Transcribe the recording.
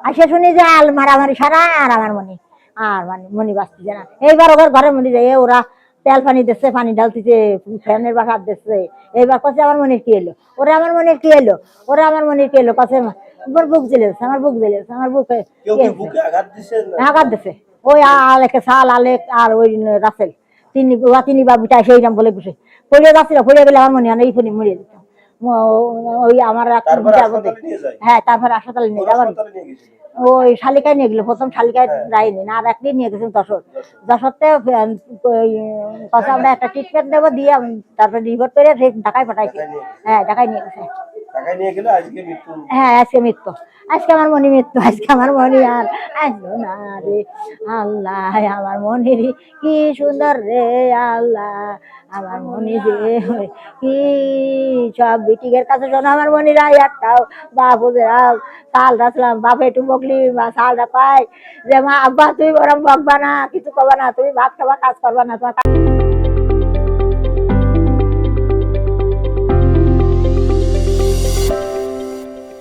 আসে শুনি যে আল মারামারি সারা আর আমার মনি আর মানে মনি বাঁচতেছে না। এইবার ওদের ঘরের মধ্যে যায় ওরা তেল পানি দিচ্ছে, পানি ঢালতেছে, ফ্যানের বাসার দিচ্ছে। এইবার কাছে আমার মনে কি এলো, ওরা আমার মনে কি এলো, ওরা আমার মনে কি এলো কাছে আমার বুক জ্বেলেছে, আমার বুক জ্বেলেছে, আমার বুকে আঘাত দিছে। ওই আলেকে সাল আলেক আর ওই রাসেল তিনি বাবুটা সেইরাম বলে বসে পড়ে যাচ্ছিল, পড়ে গেলে আমার মনে হয় এই ফোনে মরে যেত। ওই আমার হ্যাঁ, তারপরে হাসপাতালে নিয়ে যাবার ওই শালিকায় নিয়ে গেল, প্রথম শালিকায় যায়নি না, আর একদিন নিয়ে গেছেন যশোর। যশোরতে আমরা একটা ট্রিটমেন্ট দেবো দিয়ে তারপরে রিপোর্ট করে ঢাকায় পাঠাইছি। হ্যাঁ, ঢাকায় নিয়ে গেছে। হ্যাঁ, আজকে মৃত্যু, আজকে আমার মনি মৃত্যু, আজকে আমার মনি আর আসলো না রে আল্লাহ। আমার মনির কি সুন্দর রে আল্লাহ, আমার মনি যে কি সব বিটিকের কাছে শোনো আমার মনিরা একটাও বাপ চাল রাখলাম, বাপ একটু বকলি বা চালটা পাই যে মা আব্বা তুমি বরং বকবা না, কিছু করবা না, তুমি ভাত খাবা, কাজ করবা না, তোমার